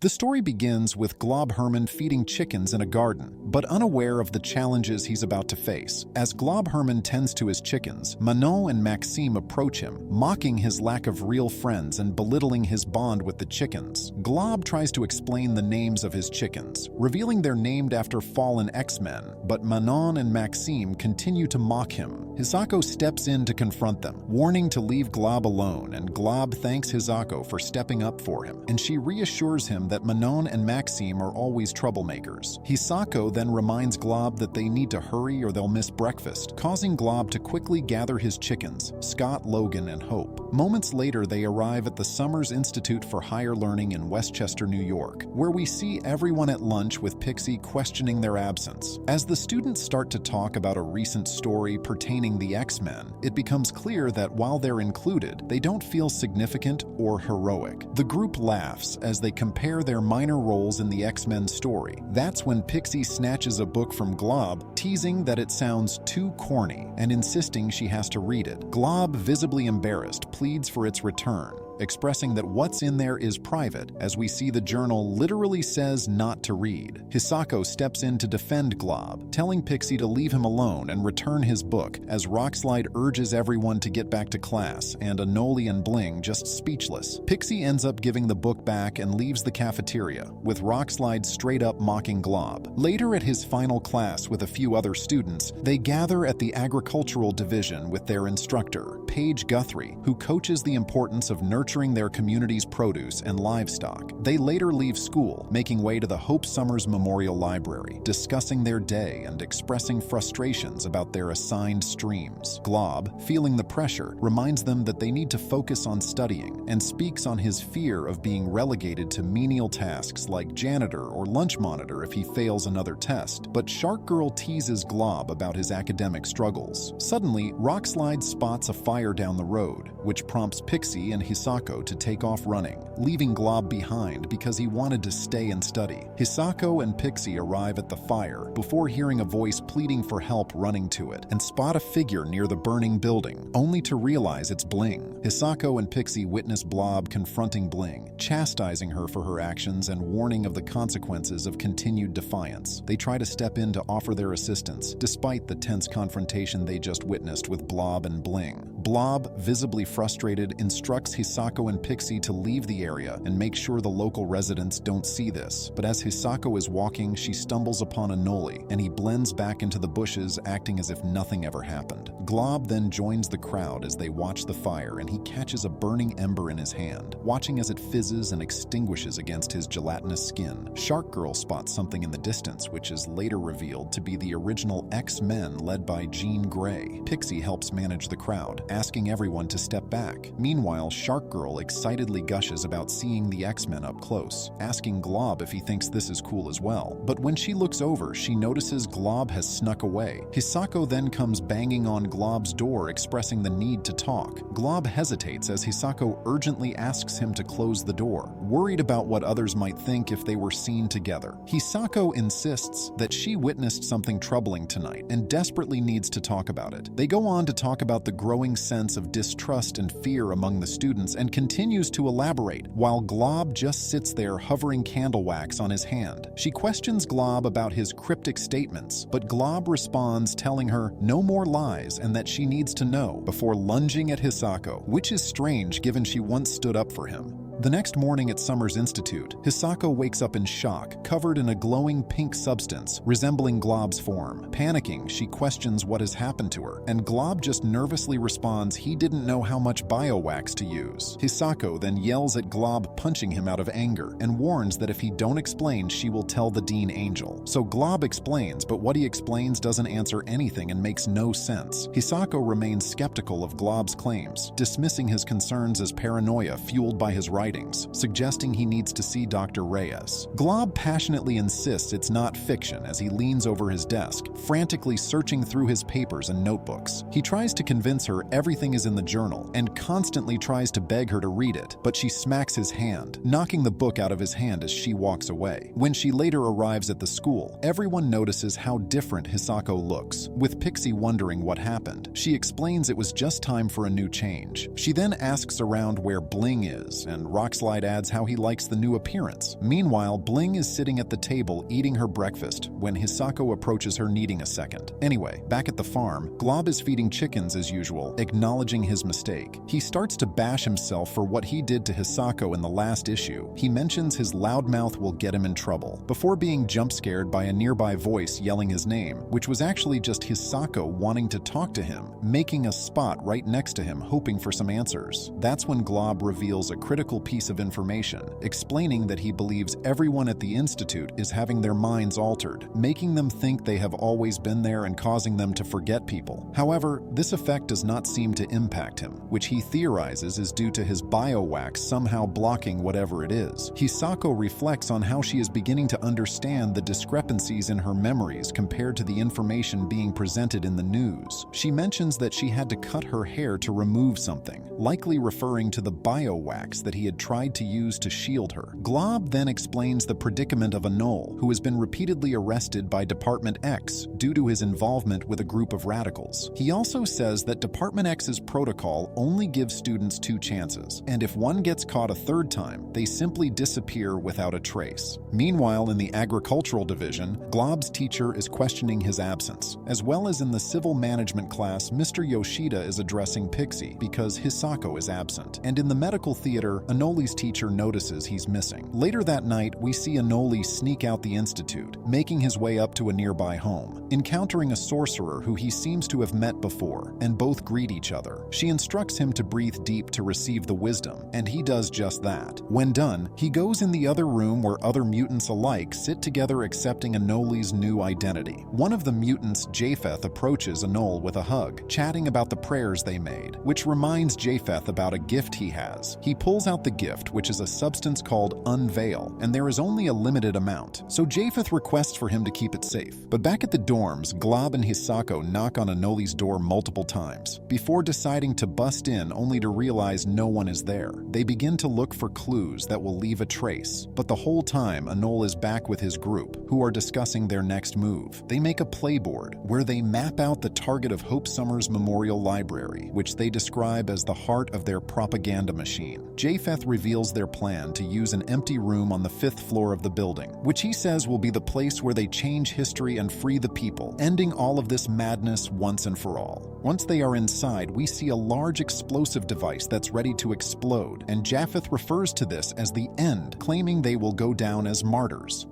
The story begins with Glob Herman feeding chickens in a garden, but unaware of the challenges he's about to face. As Glob Herman tends to his chickens, Manon and Maxime approach him, mocking his lack of real friends and belittling his bond with the chickens. Glob tries to explain the names of his chickens, revealing they're named after fallen X-Men, but Manon and Maxime continue to mock him. Hisako steps in to confront them, warning to leave Glob alone, and Glob thanks Hisako for stepping up for him, and she reassures him that Manon and Maxime are always troublemakers. Hisako then reminds Glob that they need to hurry or they'll miss breakfast, causing Glob to quickly gather his chickens, Scott, Logan, and Hope. Moments later, they arrive at the Summers Institute for Higher Learning in Westchester, New York, where we see everyone at lunch with Pixie questioning their absence. As the students start to talk about a recent story pertaining the X-Men, it becomes clear that while they're included, they don't feel significant or heroic. The group laughs as they compare their minor roles in the X-Men story. That's when Pixie snatches a book from Glob, teasing that it sounds too corny and insisting she has to read it. Glob, visibly embarrassed, pleads for its return, expressing that what's in there is private, as we see the journal literally says not to read. Hisako steps in to defend Glob, telling Pixie to leave him alone and return his book, as Rockslide urges everyone to get back to class, and Anoli and Bling just speechless. Pixie ends up giving the book back and leaves the cafeteria, with Rockslide straight up mocking Glob. Later at his final class with a few other students, they gather at the agricultural division with their instructor, Paige Guthrie, who coaches the importance of nurturing their community's produce and livestock. They later leave school, making way to the Hope Summers Memorial Library, discussing their day and expressing frustrations about their assigned streams. Glob, feeling the pressure, reminds them that they need to focus on studying and speaks on his fear of being relegated to menial tasks like janitor or lunch monitor if he fails another test. But Shark Girl teases Glob about his academic struggles. Suddenly, Rockslide spots a fire down the road, which prompts Pixie and Hisako to take off running, leaving Glob behind because he wanted to stay and study. Hisako and Pixie arrive at the fire before hearing a voice pleading for help running to it, and spot a figure near the burning building, only to realize it's Bling. Hisako and Pixie witness Glob confronting Bling, chastising her for her actions and warning of the consequences of continued defiance. They try to step in to offer their assistance, despite the tense confrontation they just witnessed with Blob and Bling. Blob, visibly frustrated, instructs Hisako and Pixie to leave the area and make sure the local residents don't see this. But as Hisako is walking, she stumbles upon Anoli, and he blends back into the bushes, acting as if nothing ever happened. Glob then joins the crowd as they watch the fire, and he catches a burning ember in his hand, watching as it fizzes and extinguishes against his gelatinous skin. Shark Girl spots something in the distance, which is later revealed to be the original X-Men led by Jean Grey. Pixie helps manage the crowd, asking everyone to step back. Meanwhile, Shark Girl excitedly gushes about seeing the X-Men up close, asking Glob if he thinks this is cool as well. But when she looks over, she notices Glob has snuck away. Hisako then comes banging on Glob's door, expressing the need to talk. Glob hesitates as Hisako urgently asks him to close the door, worried about what others might think if they were seen together. Hisako insists that she witnessed something troubling tonight and desperately needs to talk about it. They go on to talk about the growing sense of distrust and fear among the students and continues to elaborate, while Glob just sits there hovering candle wax on his hand. She questions Glob about his cryptic statements, but Glob responds telling her no more lies and that she needs to know before lunging at Hisako, which is strange given she once stood up for him. The next morning at Summers Institute, Hisako wakes up in shock, covered in a glowing pink substance resembling Glob's form. Panicking, she questions what has happened to her, and Glob just nervously responds he didn't know how much biowax to use. Hisako then yells at Glob, punching him out of anger, and warns that if he don't explain, she will tell the Dean Angel. So Glob explains, but what he explains doesn't answer anything and makes no sense. Hisako remains skeptical of Glob's claims, dismissing his concerns as paranoia fueled by his writing, suggesting he needs to see Dr. Reyes. Glob passionately insists it's not fiction as he leans over his desk, frantically searching through his papers and notebooks. He tries to convince her everything is in the journal and constantly tries to beg her to read it, but she smacks his hand, knocking the book out of his hand as she walks away. When she later arrives at the school, everyone notices how different Hisako looks, with Pixie wondering what happened. She explains it was just time for a new change. She then asks around where Bling is, and Rockslide adds how he likes the new appearance. Meanwhile, Bling is sitting at the table eating her breakfast when Hisako approaches her needing a second. Anyway, back at the farm, Glob is feeding chickens as usual, acknowledging his mistake. He starts to bash himself for what he did to Hisako in the last issue. He mentions his loudmouth will get him in trouble, before being jump-scared by a nearby voice yelling his name, which was actually just Hisako wanting to talk to him, making a spot right next to him hoping for some answers. That's when Glob reveals a critical piece of information, explaining that he believes everyone at the Institute is having their minds altered, making them think they have always been there and causing them to forget people. However, this effect does not seem to impact him, which he theorizes is due to his biowax somehow blocking whatever it is. Hisako reflects on how she is beginning to understand the discrepancies in her memories compared to the information being presented in the news. She mentions that she had to cut her hair to remove something, likely referring to the biowax that he had tried to use to shield her. Glob then explains the predicament of Anole, who has been repeatedly arrested by Department X due to his involvement with a group of radicals. He also says that Department X's protocol only gives students 2 chances, and if one gets caught a 3rd time, they simply disappear without a trace. Meanwhile, in the agricultural division, Glob's teacher is questioning his absence, as well as in the civil management class, Mr. Yoshida is addressing Pixie because Hisako is absent. And in the medical theater, Anole's teacher notices he's missing. Later that night, we see Anole sneak out the institute, making his way up to a nearby home, encountering a sorcerer who he seems to have met before, and both greet each other. She instructs him to breathe deep to receive the wisdom, and he does just that. When done, he goes in the other room where other mutants alike sit together accepting Anole's new identity. One of the mutants, Japheth, approaches Anole with a hug, chatting about the prayers they made, which reminds Japheth about a gift he has. He pulls out the gift, which is a substance called Unveil, and there is only a limited amount, so Japheth requests for him to keep it safe. But back at the dorms, Glob and Hisako knock on Anole's door multiple times, before deciding to bust in only to realize no one is there. They begin to look for clues that will leave a trace, but the whole time Anole is back with his group, who are discussing their next move. They make a playboard where they map out the target of Hope Summers Memorial Library, which they describe as the heart of their propaganda machine. Japheth reveals their plan to use an empty room on the 5th floor of the building, which he says will be the place where they change history and free the people, ending all of this madness once and for all. Once they are inside, we see a large explosive device that's ready to explode, and Japheth refers to this as the end, claiming they will go down as martyrs.